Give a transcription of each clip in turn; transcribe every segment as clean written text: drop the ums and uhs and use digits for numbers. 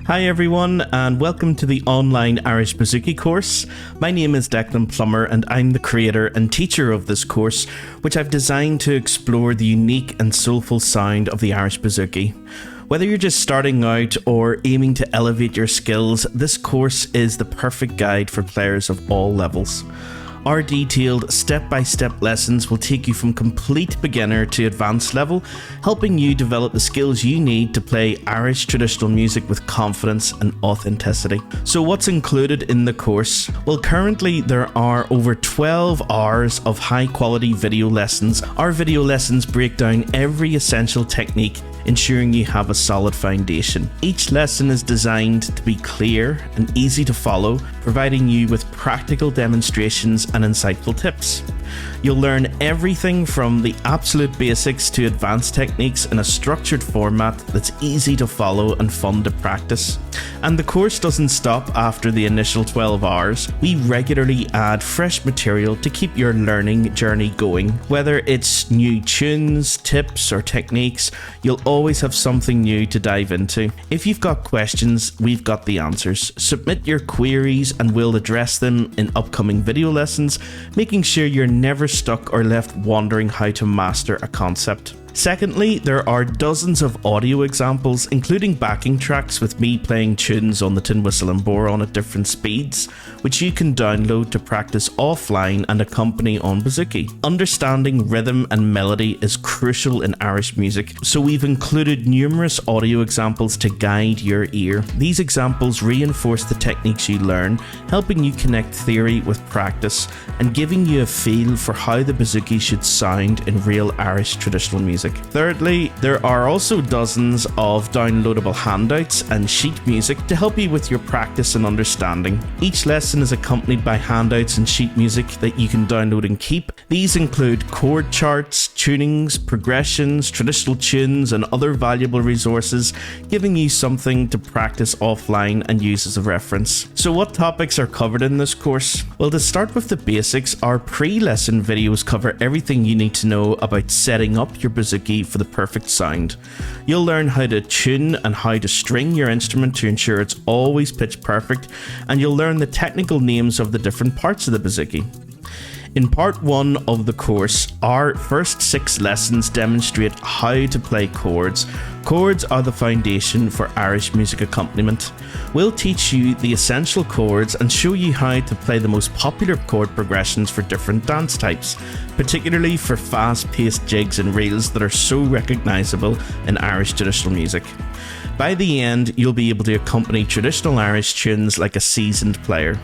Hi everyone, and welcome to the online Irish Bouzouki course. My name is Declan Plummer and I'm the creator and teacher of this course, which I've designed to explore the unique and soulful sound of the Irish Bouzouki. Whether you're just starting out or aiming to elevate your skills, this course is the perfect guide for players of all levels. Our detailed step-by-step lessons will take you from complete beginner to advanced level, helping you develop the skills you need to play Irish traditional music with confidence and authenticity. So what's included in the course? Well, currently there are over 12 hours of high-quality video lessons. Our video lessons break down every essential technique, ensuring you have a solid foundation. Each lesson is designed to be clear and easy to follow, providing you with practical demonstrations and insightful tips. You'll learn everything from the absolute basics to advanced techniques in a structured format that's easy to follow and fun to practice. And the course doesn't stop after the initial 12 hours. We regularly add fresh material to keep your learning journey going. Whether it's new tunes, tips, or techniques, you'll always have something new to dive into. If you've got questions, we've got the answers. Submit your queries and we'll address them in upcoming video lessons, making sure you're never stuck or left wondering how to master a concept. Secondly, there are dozens of audio examples, including backing tracks with me playing tunes on the tin whistle and bodhrán at different speeds, which you can download to practice offline and accompany on bouzouki. Understanding rhythm and melody is crucial in Irish music, so we've included numerous audio examples to guide your ear. These examples reinforce the techniques you learn, helping you connect theory with practice and giving you a feel for how the bouzouki should sound in real Irish traditional music. Thirdly, there are also dozens of downloadable handouts and sheet music to help you with your practice and understanding. Each lesson is accompanied by handouts and sheet music that you can download and keep. These include chord charts, tunings, progressions, traditional tunes, and other valuable resources, giving you something to practice offline and use as a reference. So what topics are covered in this course? Well, to start with the basics, our pre-lesson videos cover everything you need to know about setting up your bouzouki for the perfect sound. You'll learn how to tune and how to string your instrument to ensure it's always pitch perfect, and you'll learn the technical names of the different parts of the bouzouki. In part 1 of the course, our first 6 lessons demonstrate how to play chords. Chords are the foundation for Irish music accompaniment. We'll teach you the essential chords and show you how to play the most popular chord progressions for different dance types, particularly for fast-paced jigs and reels that are so recognisable in Irish traditional music. By the end, you'll be able to accompany traditional Irish tunes like a seasoned player.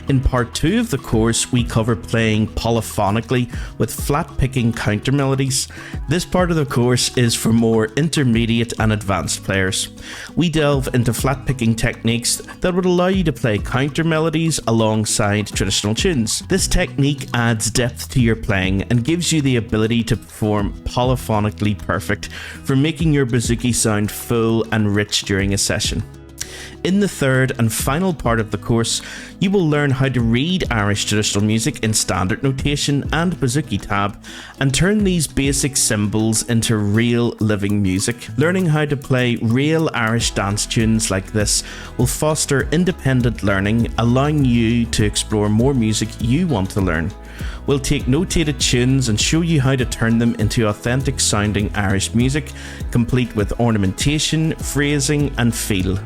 In part 2 of the course, we cover playing polyphonically with flat-picking counter melodies. This part of the course is for more intermediate and advanced players. We delve into flat-picking techniques that would allow you to play counter melodies alongside traditional tunes. This technique adds depth to your playing and gives you the ability to perform polyphonically perfect for making your bouzouki sound full and rich during a session. In the third and final part of the course, you will learn how to read Irish traditional music in standard notation and bouzouki tab and turn these basic symbols into real living music. Learning how to play real Irish dance tunes like this will foster independent learning, allowing you to explore more music you want to learn. We'll take notated tunes and show you how to turn them into authentic sounding Irish music, complete with ornamentation, phrasing and feel.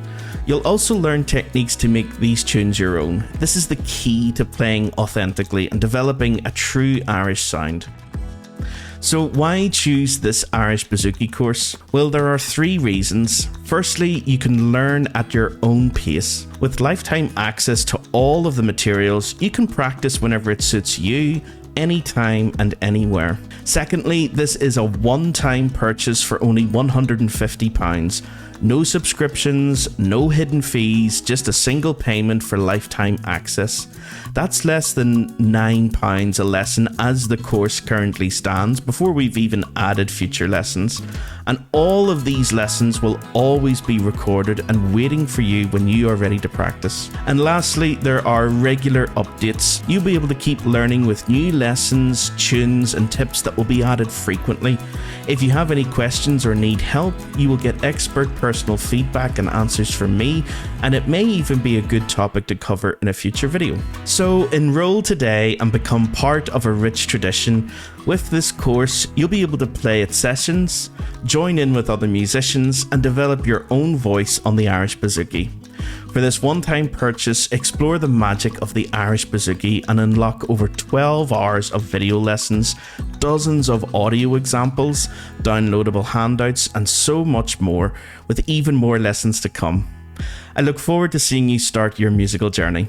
You'll also learn techniques to make these tunes your own. This is the key to playing authentically and developing a true Irish sound. So why choose this Irish Bouzouki course? Well, there are 3 reasons. Firstly, you can learn at your own pace. With lifetime access to all of the materials, you can practice whenever it suits you, anytime and anywhere. Secondly, this is a one-time purchase for only £150. No subscriptions, no hidden fees, just a single payment for lifetime access. That's less than £9 a lesson as the course currently stands before we've even added future lessons. And all of these lessons will always be recorded and waiting for you when you are ready to practice. And lastly, there are regular updates. You'll be able to keep learning with new lessons, tunes, and tips that will be added frequently. If you have any questions or need help, you will get expert personal feedback and answers from me, and it may even be a good topic to cover in a future video. So enroll today and become part of a rich tradition. With this course, you'll be able to play at sessions, join in with other musicians, and develop your own voice on the Irish Bouzouki. For this one-time purchase, explore the magic of the Irish Bouzouki and unlock over 12 hours of video lessons, dozens of audio examples, downloadable handouts, and so much more, with even more lessons to come. I look forward to seeing you start your musical journey.